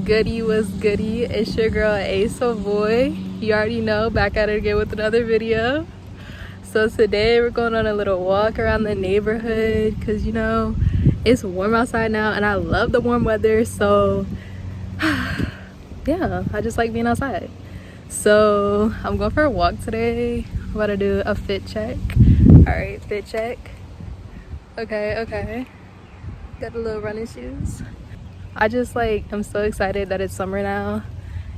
What's goody? It's your girl A.Savoyyy. You already know, back at it again with another video. So today we're going on a little walk around the neighborhood because you know it's warm outside now and I love the warm weather. So yeah, I just like being outside. So I'm going for a walk today. I'm about to do a fit check. All right, fit check. Okay. Got the little running shoes. I just I'm so excited that it's summer now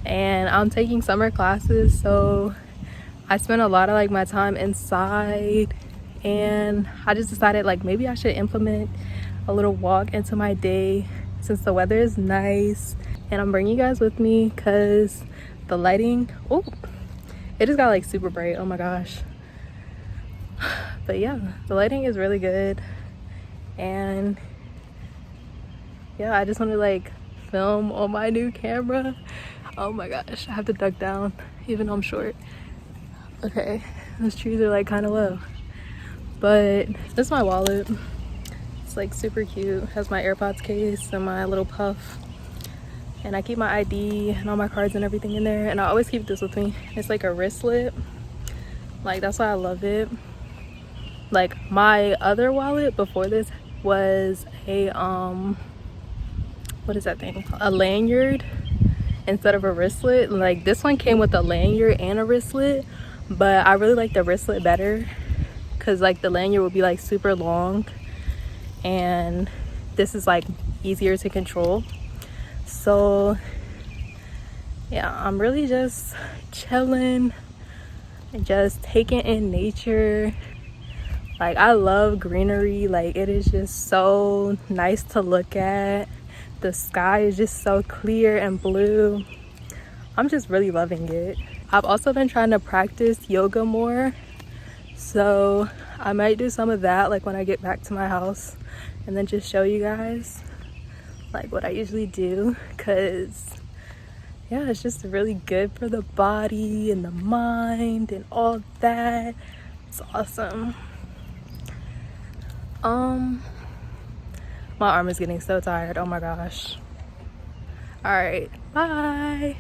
and I'm taking summer classes, so I spend a lot of my time inside, and I just decided maybe I should implement a little walk into my day since the weather is nice. And I'm bringing you guys with me because the lighting, it just got super bright, oh my gosh. But yeah, the lighting is really good, and yeah, I just want to film on my new camera. Oh my gosh, I have to duck down even though I'm short. Okay, those trees are kind of low, but this is my wallet. It's super cute. It has my AirPods case and my little puff, and I keep my ID and all my cards and everything in there, and I always keep this with me. It's like a wristlet, that's why I love it. My other wallet before this was a what is that thing, a lanyard instead of a wristlet. This one came with a lanyard and a wristlet, but I really like the wristlet better because the lanyard would be super long, and this is easier to control. So yeah, I'm really just chilling and just taking in nature. I love greenery. It is just so nice to look at. The sky is just so clear and blue. I'm just really loving it. I've also been trying to practice yoga more, so I might do some of that when I get back to my house, and then just show you guys what I usually do, because yeah, it's just really good for the body and the mind and all that. It's awesome. My arm is getting so tired, oh my gosh. All right, bye.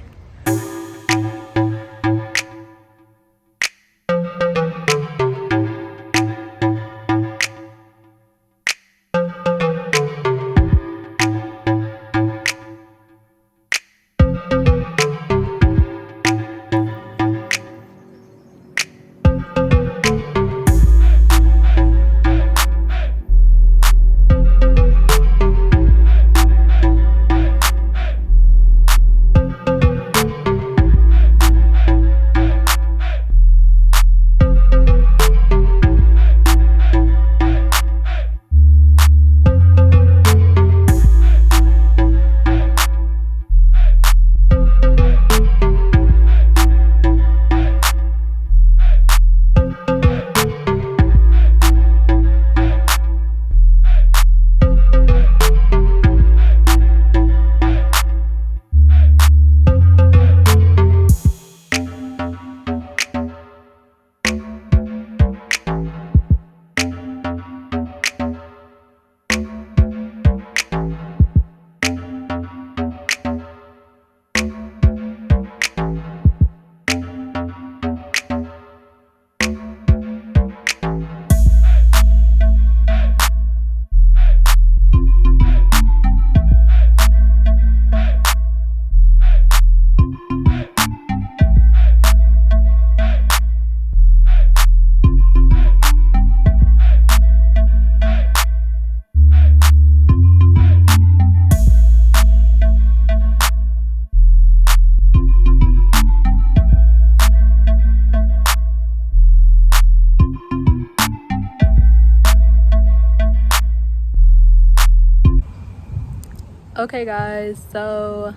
Okay guys, so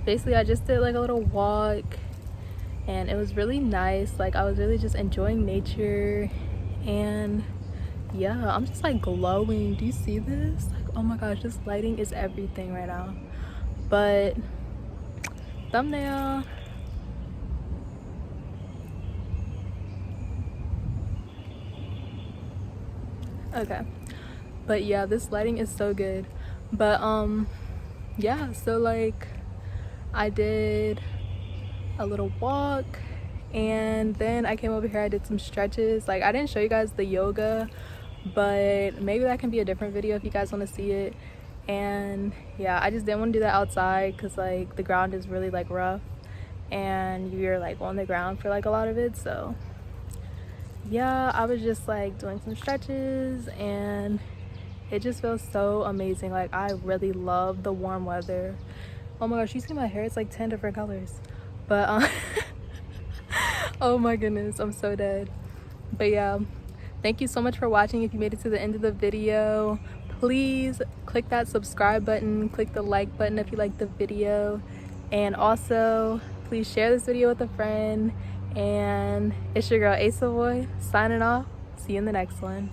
basically I just did a little walk and it was really nice. I was really just enjoying nature, and yeah, I'm just glowing. Do you see this? Oh my gosh, this lighting is everything right now. But thumbnail. Okay, but yeah, this lighting is so good. But yeah, so I did a little walk, and then I came over here. I did some stretches. Like, I didn't show you guys the yoga, but maybe that can be a different video if you guys want to see it. And yeah, I just didn't want to do that outside because like the ground is really like rough and you're like on the ground for like a lot of it. So yeah, I was just like doing some stretches and it just feels so amazing. Like, I really love the warm weather. Oh my gosh, you see my hair? It's like 10 different colors. But oh my goodness, I'm so dead. But yeah, thank you so much for watching. If you made it to the end of the video, please click that subscribe button, click the like button if you like the video, and also please share this video with a friend. And it's your girl A.Savoyyy signing off. See you in the next one.